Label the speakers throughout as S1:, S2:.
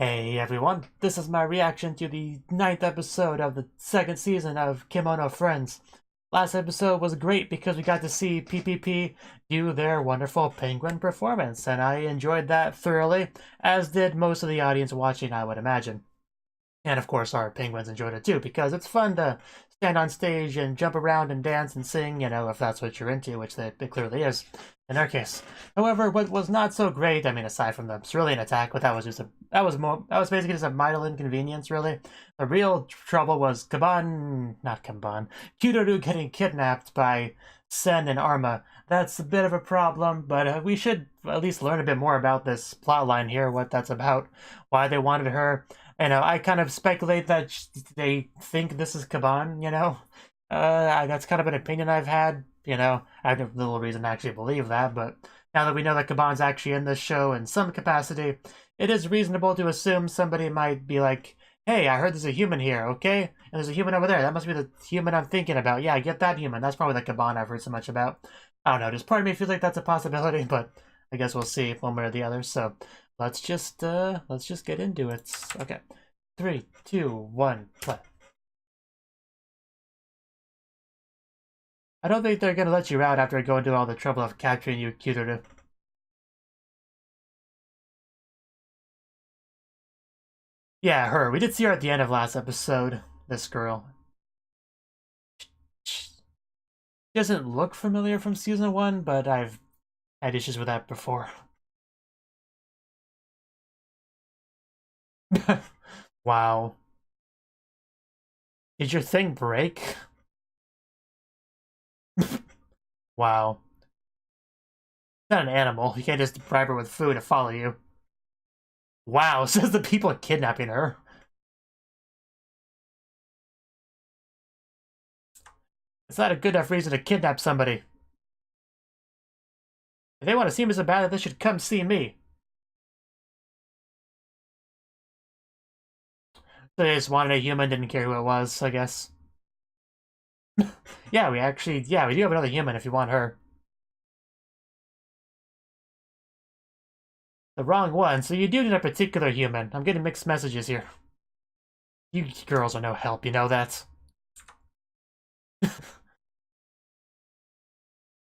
S1: Hey everyone, this is my reaction to the 9th episode of the 2nd season of Kemono Friends. Last episode was great because we got to see PPP do their wonderful penguin performance, and I enjoyed that thoroughly, as did most of the audience watching, I would imagine. And of course, our penguins enjoyed it too, because it's fun to stand on stage and jump around and dance and sing, you know, if that's what you're into, which it clearly is in our case. However, what was not so great, I mean, aside from the cerulean attack, but that was basically just a minor inconvenience, really. The real trouble was Kurio getting kidnapped by Sen and Arma. That's a bit of a problem, but we should at least learn a bit more about this plotline here, what that's about, why they wanted her. You know, I kind of speculate that they think this is Kaban, you know? That's kind of an opinion I've had, you know? I have little reason to actually believe that, but now that we know that Kaban's actually in this show in some capacity, it is reasonable to assume somebody might be like, hey, I heard there's a human here, okay? And there's a human over there. That must be the human I'm thinking about. Yeah, get that human. That's probably the Kaban I've heard so much about. I don't know, just part of me feels like that's a possibility, but I guess we'll see one way or the other, so... let's just get into it. Okay. 3, 2, 1, play. I don't think they're gonna let you out after going to all the trouble of capturing you, Kurio. Yeah, her. We did see her at the end of last episode. This girl. She doesn't look familiar from season 1, but I've had issues with that before. Wow. Did your thing break? Wow. It's not an animal. You can't just bribe her with food to follow you. Wow, says the people kidnapping her. It's not a good enough reason to kidnap somebody. If they want to see me so bad, they should come see me. So they just wanted a human, didn't care who it was, I guess. Yeah, we do have another human if you want her. The wrong one, so you do need a particular human. I'm getting mixed messages here. You girls are no help, you know that.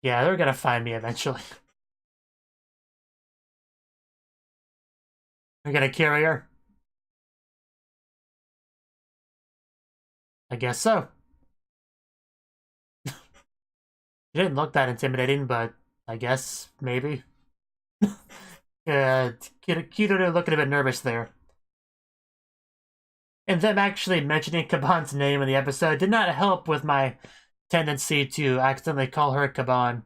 S1: Yeah, they're gonna find me eventually. They're gonna carry her. I guess so. It didn't look that intimidating, but I guess, maybe. Kurio looking a bit nervous there. And them actually mentioning Kaban's name in the episode did not help with my tendency to accidentally call her Kaban.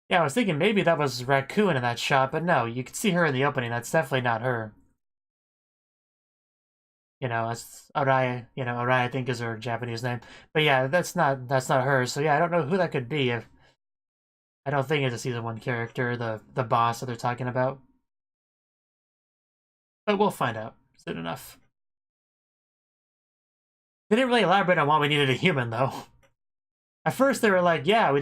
S1: Yeah, I was thinking maybe that was Ryu-kun in that shot, but no, you can see her in the opening. That's definitely not her. You know, that's Arai. You know, Arai I think is her Japanese name. But yeah, that's not her. So yeah, I don't know who that could be. If I don't think it's a season 1 character, the boss that they're talking about. But we'll find out soon enough. They didn't really elaborate on why we needed a human though. At first they were like, yeah,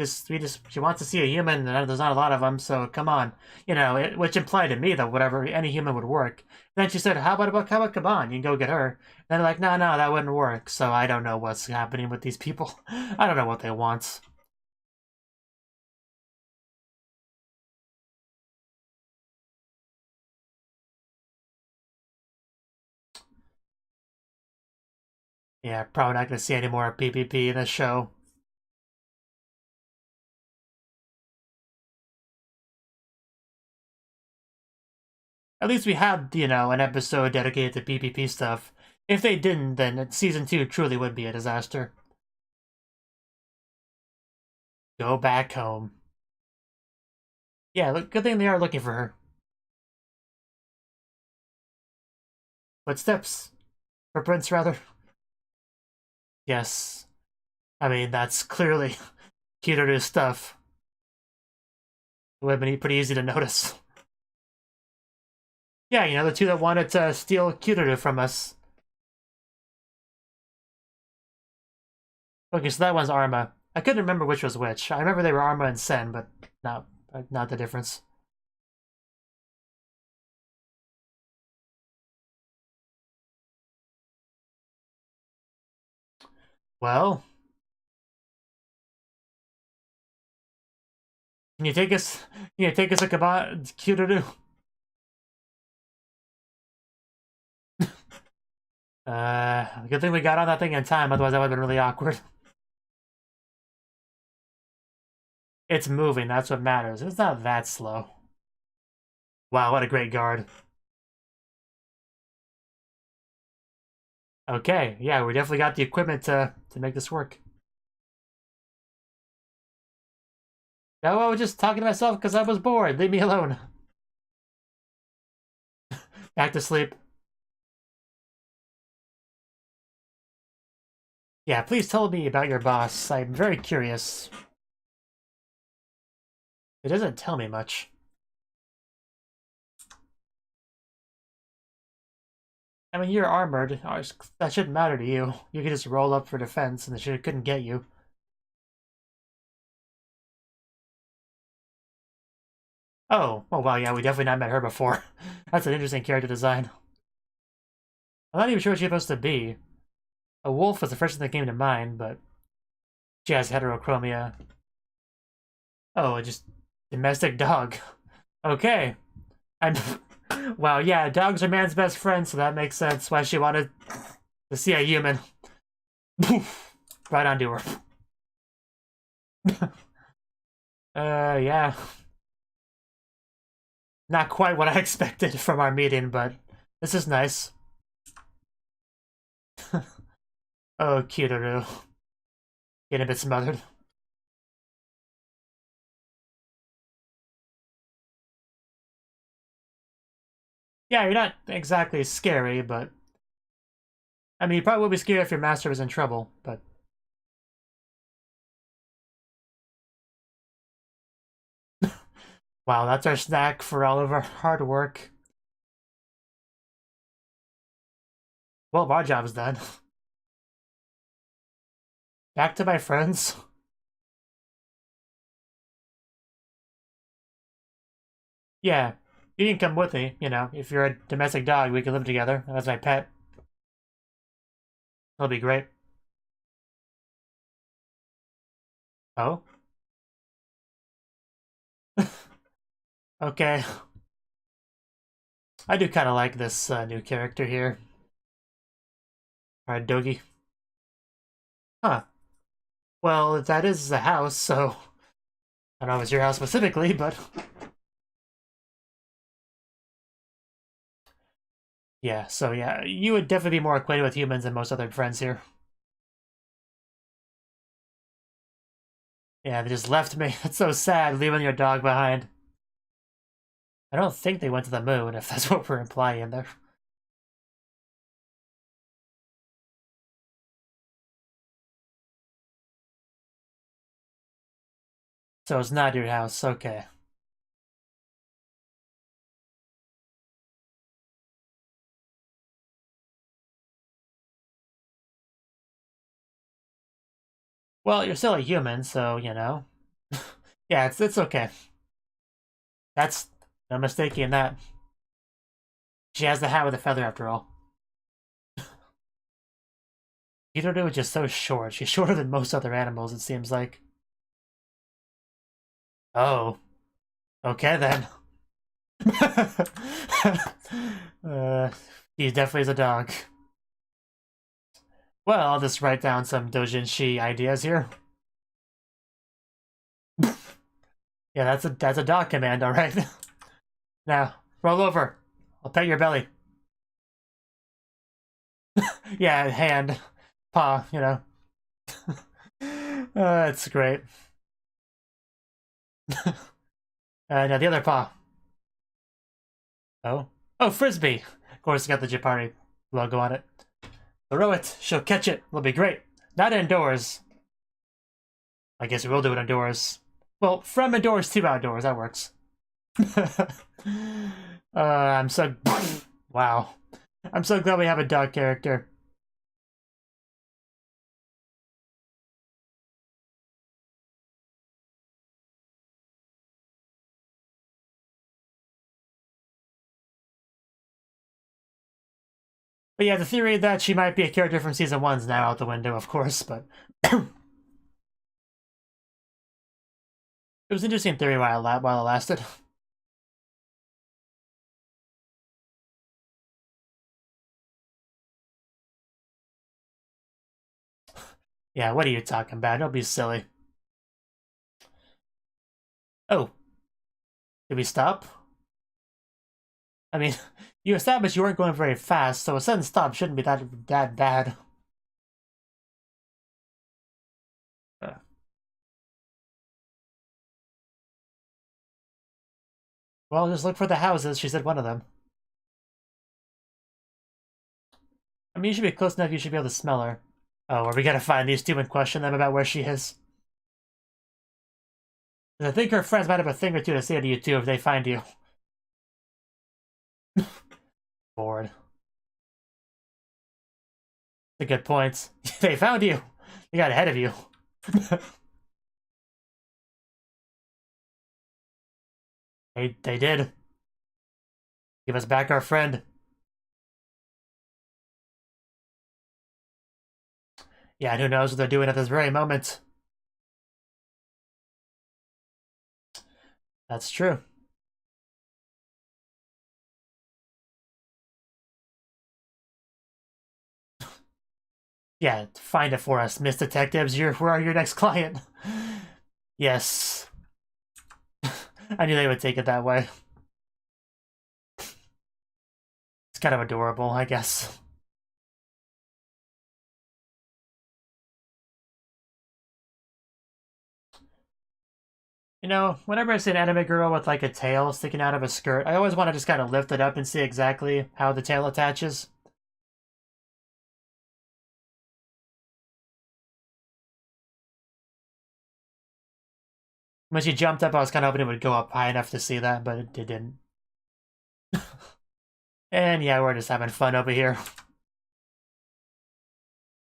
S1: she wants to see a human, and there's not a lot of them, so come on. You know, which implied to me that whatever, any human would work. And then she said, how about Kaban? You can go get her. And they're like, no, that wouldn't work. So I don't know what's happening with these people. I don't know what they want. Yeah, probably not going to see any more PPP in this show. At least we had, you know, an episode dedicated to PPP stuff. If they didn't, then season 2 truly would be a disaster. Go back home. Yeah, look, good thing they are looking for her. Footsteps? Footprints, rather? Yes. I mean, that's clearly Kirio's stuff. It would have been pretty easy to notice. Yeah, you know, the two that wanted to steal Kurio from us. Okay, so that one's Arma. I couldn't remember which was which. I remember they were Arma and Sen, but no, but not the difference. Well, can you take us? Can you take us a Kurio? Good thing we got on that thing in time, otherwise that would have been really awkward. It's moving, that's what matters. It's not that slow. Wow, what a great guard. Okay, yeah, we definitely got the equipment to make this work. No, I was just talking to myself because I was bored. Leave me alone. Back to sleep. Yeah, please tell me about your boss. I'm very curious. It doesn't tell me much. I mean, you're armored. That shouldn't matter to you. You could just roll up for defense and they couldn't get you. Oh, wow, yeah, we definitely not met her before. That's an interesting character design. I'm not even sure what she's supposed to be. A wolf was the first thing that came to mind, but she has heterochromia. Oh, just domestic dog. Okay. I'm wow, yeah, dogs are man's best friend, so that makes sense why she wanted to see a human. Right onto her. Yeah. Not quite what I expected from our meeting, but this is nice. Oh, Kurio. Getting a bit smothered. Yeah, you're not exactly scary, but... I mean, you probably would be scared if your master was in trouble, but... Wow, that's our snack for all of our hard work. Well, our job's done. Back to my friends. Yeah, you can come with me, you know. If you're a domestic dog, we can live together. That's my pet. It'll be great. Oh? Okay. I do kind of like this new character here. Alright, Dogi. Huh. Well, that is the house, so... I don't know if it's your house specifically, but... Yeah, so yeah, you would definitely be more acquainted with humans than most other friends here. Yeah, they just left me. It's so sad, leaving your dog behind. I don't think they went to the moon, if that's what we're implying there. So it's not your house, okay. Well, you're still a human, so, you know. Yeah, it's okay. That's no mistaking that. She has the hat with a feather after all. Mujirou is just so short. She's shorter than most other animals, it seems like. Oh. Okay then. He definitely is a dog. Well, I'll just write down some doujinshi ideas here. Yeah, that's a dog command, alright. Now, roll over. I'll pet your belly. Yeah, hand, paw, you know. It's great. Now the other paw. Oh. Oh, Frisbee! Of course, it's got the Japari logo on it. Throw it. She'll catch it. It'll be great. Not indoors. I guess we will do it indoors. Well, from indoors to outdoors. That works. I'm so... Wow. I'm so glad we have a dog character. But yeah, the theory that she might be a character from season 1's now out the window, of course, but... It was an interesting theory while it lasted. Yeah, what are you talking about? Don't be silly. Oh. Did we stop? I mean, you established you weren't going very fast, so a sudden stop shouldn't be that bad. Well, just look for the houses. She said one of them. I mean, you should be close enough, you should be able to smell her. Oh, are we gonna find these two and question them about where she is? I think her friends might have a thing or two to say to you too if they find you. Bored. That's a good point. They found you! They got ahead of you. They did. Give us back our friend. Yeah, and who knows what they're doing at this very moment. That's true. Yeah, find it for us, Miss Detectives. Where are your next client? Yes. I knew they would take it that way. It's kind of adorable, I guess. You know, whenever I see an anime girl with like a tail sticking out of a skirt, I always want to just kind of lift it up and see exactly how the tail attaches. When she jumped up, I was kind of hoping it would go up high enough to see that, but it didn't. And yeah, we're just having fun over here.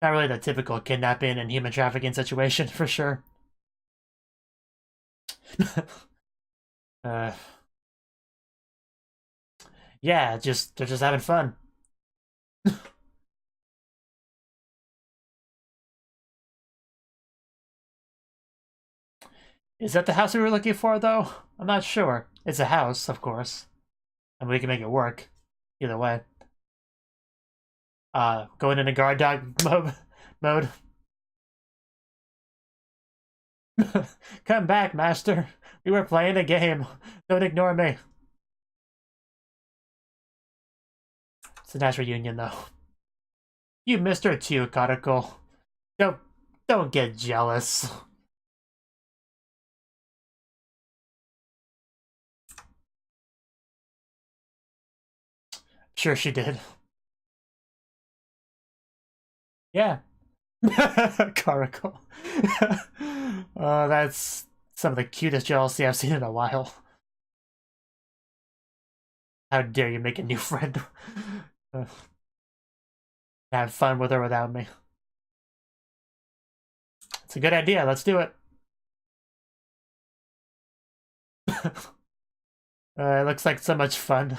S1: Not really the typical kidnapping and human trafficking situation, for sure. uh, yeah, they're just having fun. Is that the house we were looking for, though? I'm not sure. It's a house, of course. And we can make it work. Either way. Going into guard dog mode. Come back, master. We were playing a game. Don't ignore me. It's a nice reunion, though. You missed her too, Karako. Don't get jealous. Sure she did. Yeah. Karako. Oh, that's some of the cutest jealousy I've seen in a while. How dare you make a new friend? Have fun with or without me. It's a good idea, let's do it. It looks like so much fun.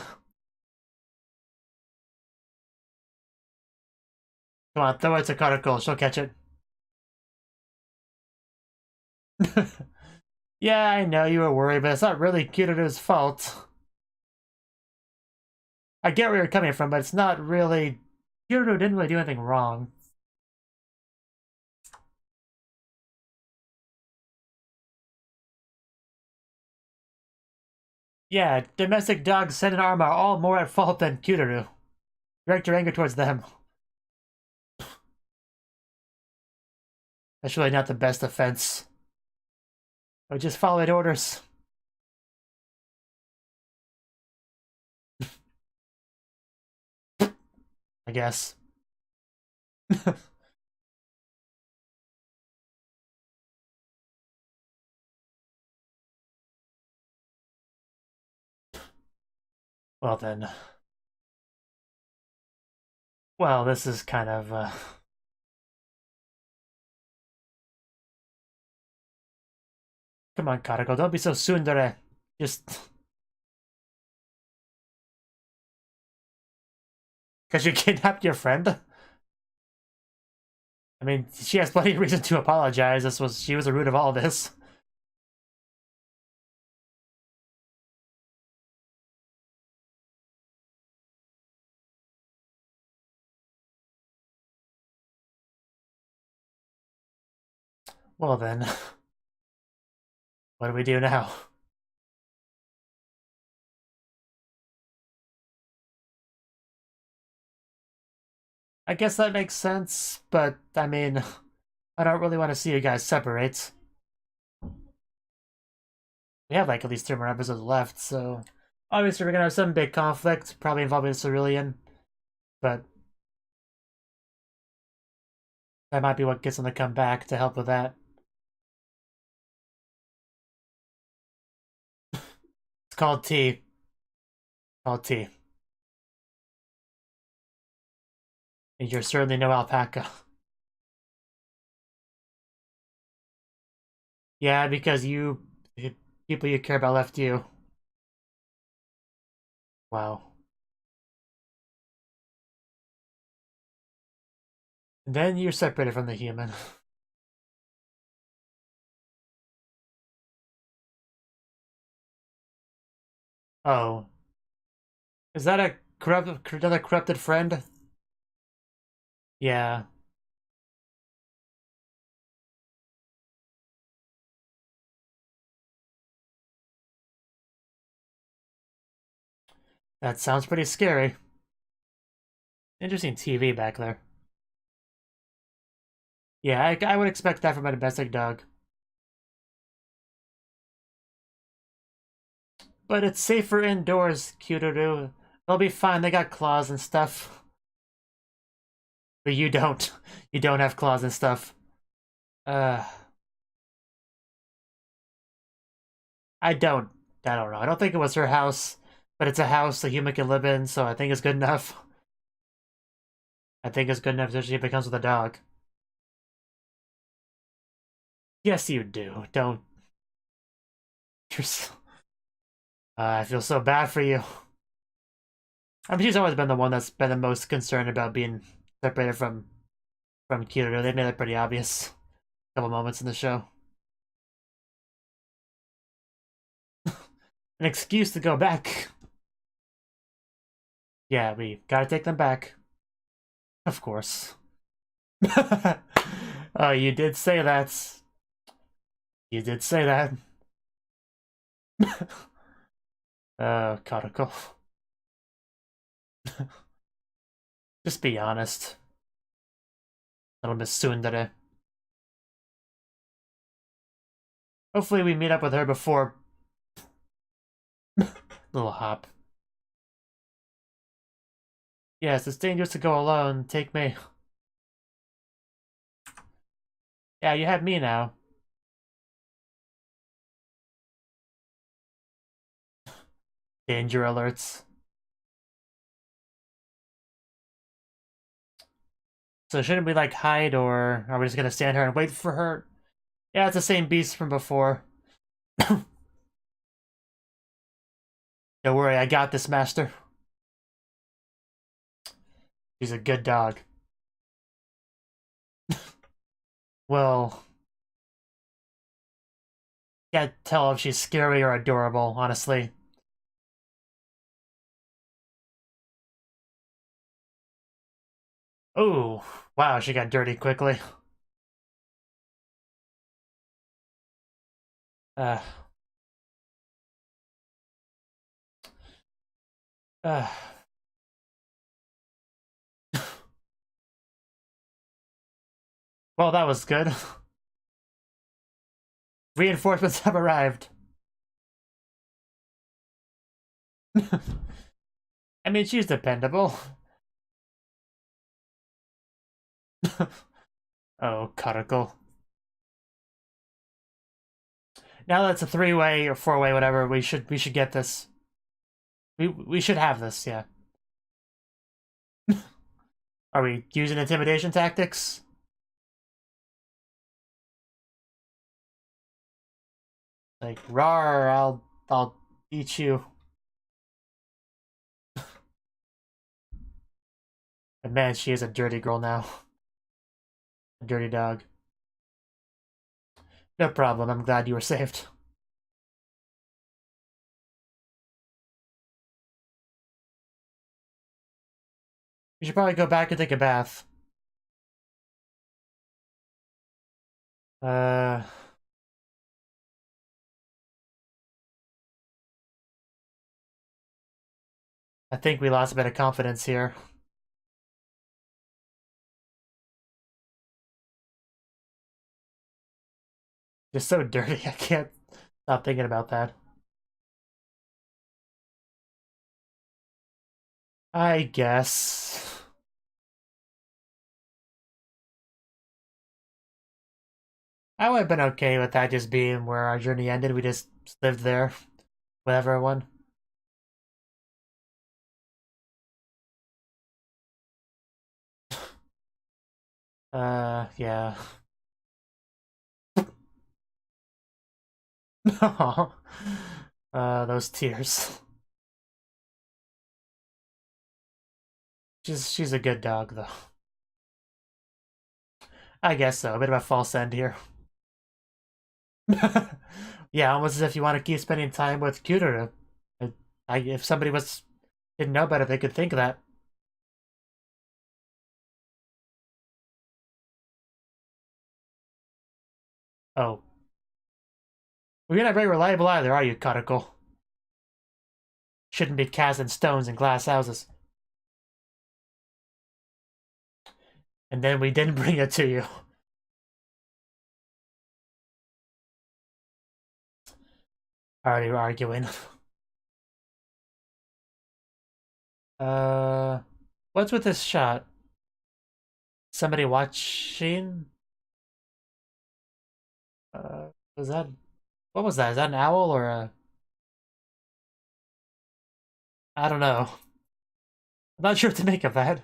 S1: Come on, throw it to Karako, she'll catch it. Yeah, I know you were worried, but it's not really Kiriru's fault. I get where you're coming from, but it's not really... Kiriru didn't really do anything wrong. Yeah, domestic dogs, Sen and Arma are all more at fault than Kiriru. Direct your anger towards them. That's really not the best offense. I just followed orders. I guess. Well then. Well, this is kind of, Come on, Karako, don't be so tsundere. Just... Because you kidnapped your friend? I mean, she has plenty of reason to apologize. She was the root of all this. Well then, what do we do now? I guess that makes sense, but I mean, I don't really want to see you guys separate. We have like at least 2 more episodes left, so obviously we're gonna have some big conflict, probably involving Cerulean, but that might be what gets them to come back to help with that. It's called tea. Called tea. And you're certainly no alpaca. Yeah, because people you care about left you. Wow. And then you're separated from the human. Oh. Is that another corrupted friend? Yeah. That sounds pretty scary. Interesting TV back there. Yeah, I would expect that from a domestic dog. But it's safer indoors, Kurio. They'll be fine, they got claws and stuff. But you don't. You don't have claws and stuff. Uh... I don't. I don't know. I don't think it was her house, but it's a house a human can live in, so I think it's good enough. I think it's good enough until she becomes with a dog. Yes, you do. Don't. You're so... I feel so bad for you. I mean, she's always been the one that's been the most concerned about being separated from Kurio. They made it pretty obvious a couple moments in the show. An excuse to go back. Yeah, we gotta take them back. Of course. Oh, you did say that. You did say that. Conical. Just be honest. Little Miss Tsundere. Hopefully we meet up with her before... Little hop. Yes, it's dangerous to go alone. Take me. Yeah, you have me now. Danger alerts. So shouldn't we, like, hide, or are we just gonna stand here and wait for her? Yeah, it's the same beast from before. Don't worry, I got this, master. She's a good dog. Well... Can't tell if she's scary or adorable, honestly. Oh, wow, she got dirty quickly. Uh... Uh... Well, that was good. Reinforcements have arrived. I mean, she's dependable. Oh, Conical. Now that's a 3-way or 4-way, whatever. We should get this. We should have this, yeah. Are we using intimidation tactics? Like, rar, I'll eat you. And man, she is a dirty girl now. A dirty dog. No problem, I'm glad you were saved. You should probably go back and take a bath. I think we lost a bit of confidence here. Just so dirty, I can't stop thinking about that. I guess. I would have been okay with that just being where our journey ended. We just lived there with everyone. Yeah. Those tears. She's a good dog, though. I guess so. A bit of a false end here. Yeah, almost as if you want to keep spending time with Kurio. If somebody didn't know better, they could think that. Oh. Well, you're not very reliable either, are you, Conical? Shouldn't be casting stones in glass houses. And then we didn't bring it to you. Already arguing. What's with this shot? Somebody watching? Was that... What was that? Is that an owl or a... I don't know. I'm not sure what to make of that.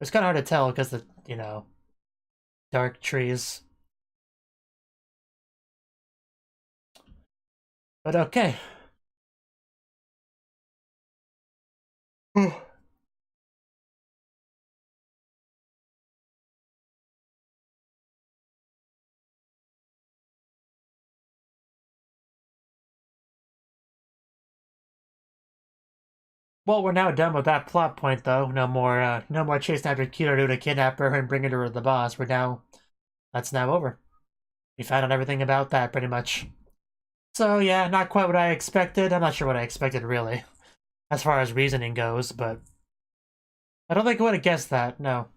S1: It's kind of hard to tell because the, dark trees. But okay. Well, we're now done with that plot point, though. No more chasing after Kurio to kidnap her and bring her to the boss. That's now over. We found out everything about that, pretty much. So, yeah, not quite what I expected. I'm not sure what I expected, really, as far as reasoning goes, but I don't think I would have guessed that, no.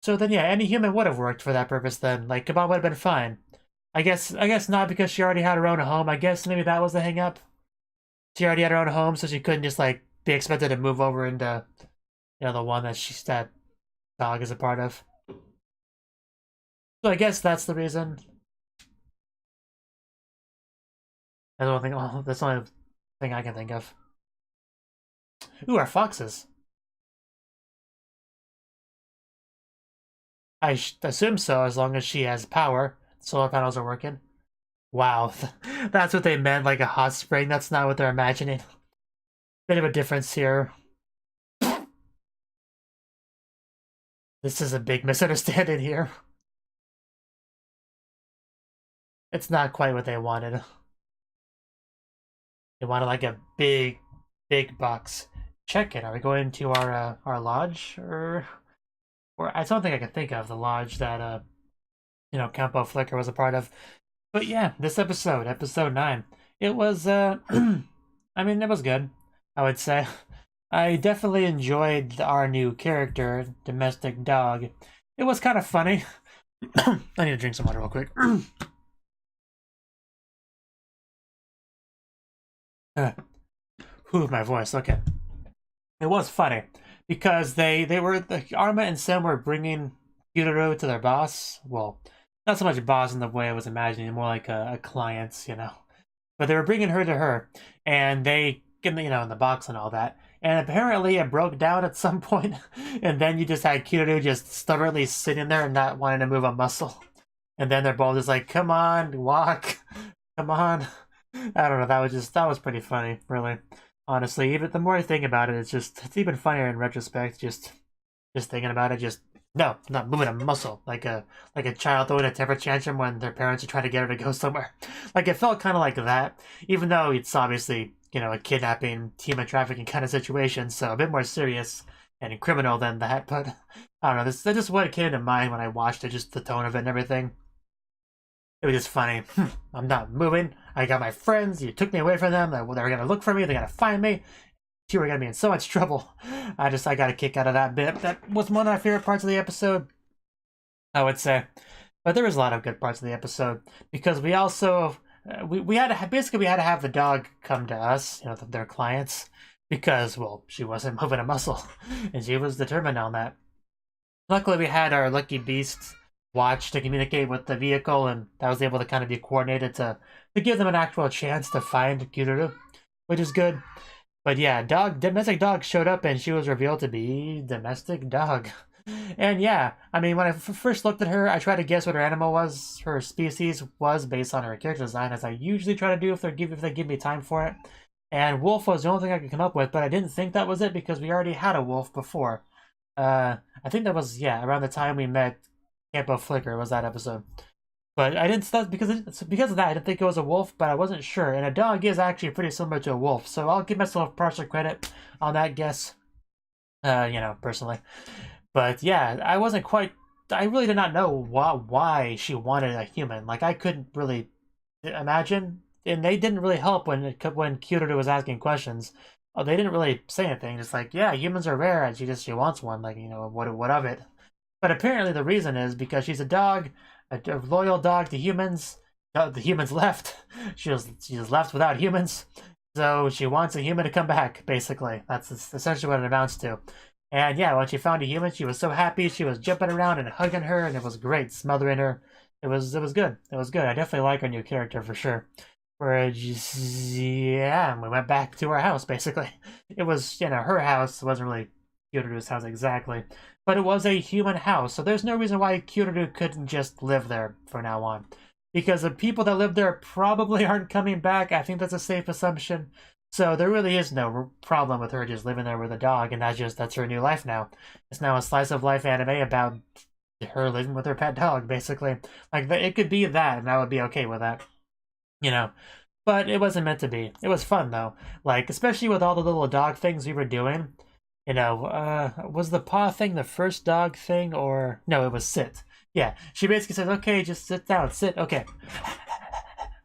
S1: So then, yeah, any human would have worked for that purpose then. Like, Kabam would have been fine. I guess not because she already had her own home. I guess maybe that was the hang-up. She already had her own home, so she couldn't just, like, be expected to move over into, the one that dog is a part of. So I guess that's the reason. That's the only thing I can think of. Ooh, our foxes. I assume so, as long as she has power. Solar panels are working. Wow, that's what they meant, like a hot spring. That's not what they're imagining. Bit of a difference here. This is a big misunderstanding here. It's not quite what they wanted. They wanted like a big, big box. Check it. Are we going to our lodge or I don't think I can think of the lodge that Campo Flicker was a part of. But yeah, this episode 9, it was I mean, it was good, I would say. I definitely enjoyed our new character, Domestic Dog. It was kind of funny. I need to drink some water real quick. My voice. Okay. It was funny because Arma and Sam were bringing Kurio to their boss. Well, not so much a boss in the way I was imagining, more like a client, But they were bringing her to her, and they in the, in the box and all that. And apparently it broke down at some point, and then you just had Kurio just stubbornly sitting there and not wanting to move a muscle. And then they're both just like, come on, walk, come on. I don't know, that was pretty funny, really. Honestly, even the more I think about it, it's even funnier in retrospect, just thinking about it, no, not moving a muscle, like a child throwing a temper tantrum when their parents are trying to get her to go somewhere. Like, it felt kind of like that, even though it's obviously, a kidnapping, human trafficking kind of situation, so a bit more serious and criminal than that, but I don't know, that just what came to mind when I watched it, just the tone of it and everything. It was just funny. I'm not moving. I got my friends. You took me away from them. They were going to look for me. They're going to find me. You were going to be in so much trouble. I got a kick out of that bit. That was one of my favorite parts of the episode, I would say. But there was a lot of good parts of the episode. Because we also... we had to have the dog come to us, their clients. Because, well, she wasn't moving a muscle. And she was determined on that. Luckily, we had our lucky beast watch to communicate with the vehicle, and that was able to kind of be coordinated to give them an actual chance to find Kurio, which is good. But yeah, domestic dog showed up, and she was revealed to be domestic dog. And yeah, I mean, when I first looked at her, I tried to guess what her animal was, her species was, based on her character design, as I usually try to do if they give me time for it. And wolf was the only thing I could come up with, but I didn't think that was it because we already had a wolf before. I think that was, around the time we met Campo Flicker was that episode. But I didn't start because of that. I didn't think it was a wolf, but I wasn't sure. And a dog is actually pretty similar to a wolf, so I'll give myself partial credit on that guess. Personally. But yeah, I really did not know why she wanted a human. Like, I couldn't really imagine, and they didn't really help when Kurio was asking questions. Oh, they didn't really say anything. Just like, yeah, humans are rare, and she wants one. Like, what of it? But apparently the reason is because she's a dog, a loyal dog to humans. The humans left. She was left without humans. So she wants a human to come back, basically. That's essentially what it amounts to. And yeah, when she found a human, she was so happy. She was jumping around and hugging her, and it was great, smothering her. It was good. It was good. I definitely like her new character for sure. Where we went back to our house, basically. It was, her house. It wasn't really Kurio's house exactly. But it was a human house, so there's no reason why Kurio couldn't just live there from now on. Because the people that live there probably aren't coming back. I think that's a safe assumption. So there really is no problem with her just living there with a dog, and that's her new life now. It's now a slice of life anime about her living with her pet dog, basically. Like, it could be that, and I would be okay with that. But it wasn't meant to be. It was fun, though. Like, especially with all the little dog things we were doing. Was the paw thing the first dog thing, or... No, it was sit. Yeah, she basically says, okay, just sit down, sit, okay.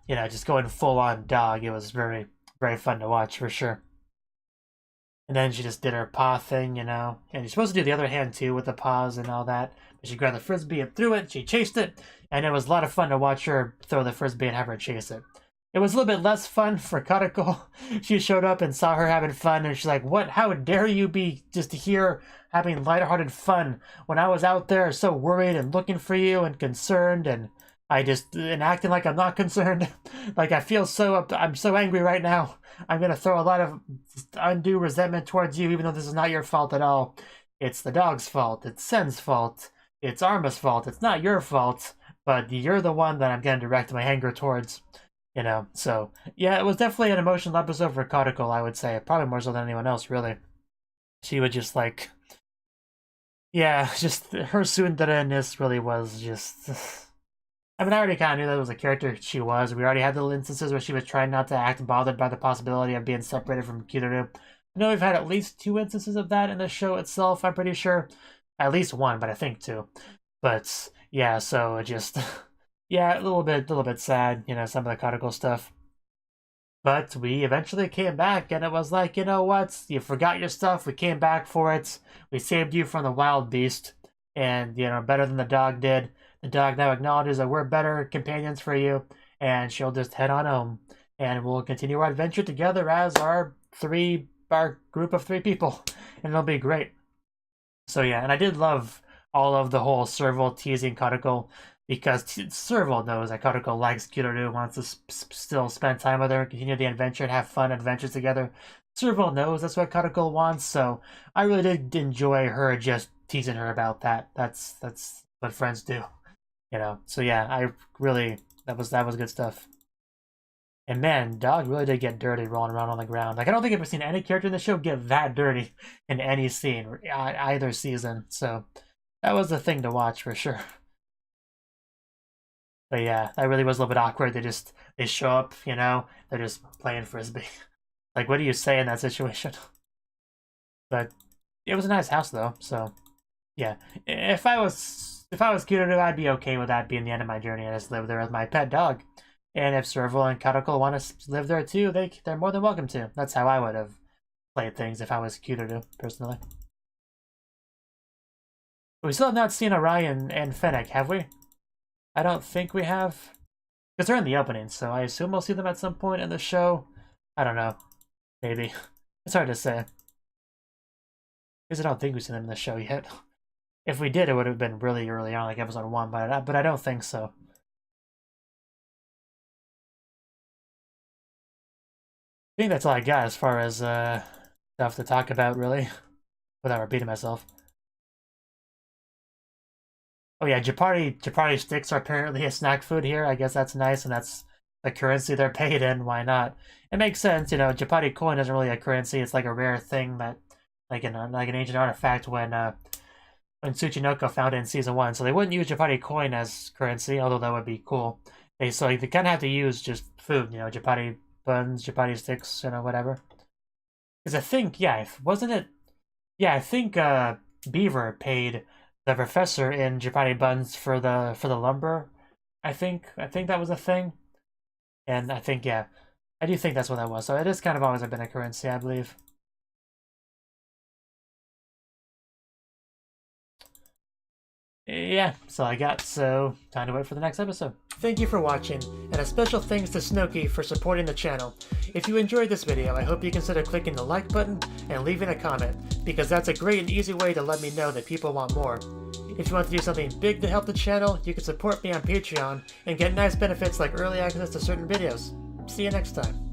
S1: Just going full-on dog. It was very, very fun to watch, for sure. And then she just did her paw thing, And you're supposed to do the other hand, too, with the paws and all that. But she grabbed the frisbee and threw it, she chased it, and it was a lot of fun to watch her throw the frisbee and have her chase it. It was a little bit less fun for Kariko. She showed up and saw her having fun, and she's like, what? How dare you be just here having lighthearted fun when I was out there so worried and looking for you and concerned, and acting like I'm not concerned. Like, I'm so angry right now. I'm going to throw a lot of undue resentment towards you, even though this is not your fault at all. It's the dog's fault. It's Sen's fault. It's Arma's fault. It's not your fault, but you're the one that I'm going to direct my anger towards. So, yeah, it was definitely an emotional episode for Kariko, I would say. Probably more so than anyone else, really. She would just, like... Yeah, just her tsundere-ness really was just... I mean, I already kind of knew that was the character she was. We already had little instances where she was trying not to act bothered by the possibility of being separated from Kurio. I know we've had at least 2 instances of that in the show itself, I'm pretty sure. At least 1, but I think 2. But, yeah, so it just... Yeah, a little bit sad, some of the Kariko stuff. But we eventually came back, and it was like, you know what? You forgot your stuff, we came back for it. We saved you from the wild beast. And, better than the dog did. The dog now acknowledges that we're better companions for you. And she'll just head on home. And we'll continue our adventure together as our group of 3 people. And it'll be great. So yeah, and I did love all of the whole Serval teasing Kariko. Because Serval knows that Kariko likes Kurio, wants to still spend time with her, continue the adventure, and have fun adventures together. Serval knows that's what Katakul wants, so I really did enjoy her just teasing her about that. That's what friends do, you know. So yeah, I really that was good stuff. And man, dog really did get dirty rolling around on the ground. Like I don't think I've ever seen any character in the show get that dirty in any scene either season. So that was a thing to watch for sure. But yeah, that really was a little bit awkward. They show up, you know, they're just playing frisbee. Like, what do you say in that situation? But it was a nice house though, so yeah. If I was Kurio, I'd be okay with that being the end of my journey. I just live there with my pet dog. And if Serval and Katakul want to live there too, they're more than welcome to. That's how I would have played things if I was Kurio, personally. But we still have not seen Orion and Fennec, have we? I don't think we have. Because they're in the opening, so I assume we'll see them at some point in the show. I don't know. Maybe. It's hard to say. Because I don't think we've seen them in the show yet. If we did, it would have been really early on, like episode 1, but I don't think so. I think that's all I got as far as stuff to talk about, really, without repeating myself. Oh yeah, Japari sticks are apparently a snack food here. I guess that's nice, and that's the currency they're paid in. Why not? It makes sense, you know. Japari coin isn't really a currency; it's like a rare thing that, like an ancient artifact when Tsuchinoko found it in season 1. So they wouldn't use Japari coin as currency, although that would be cool. They kind of have to use just food, you know, Japari buns, Japari sticks, you know, whatever. Because I think, yeah, wasn't it? Yeah, I think Beaver paid the professor in Japari buns for the lumber. I think that was a thing, and I think yeah, I do think that's what that was. So it is kind of always been a currency, I believe. Yeah, that's all I got, so time to wait for the next episode. Thank you for watching, and a special thanks to Cnouki for supporting the channel. If you enjoyed this video, I hope you consider clicking the like button and leaving a comment, because that's a great and easy way to let me know that people want more. If you want to do something big to help the channel, you can support me on Patreon and get nice benefits like early access to certain videos. See you next time.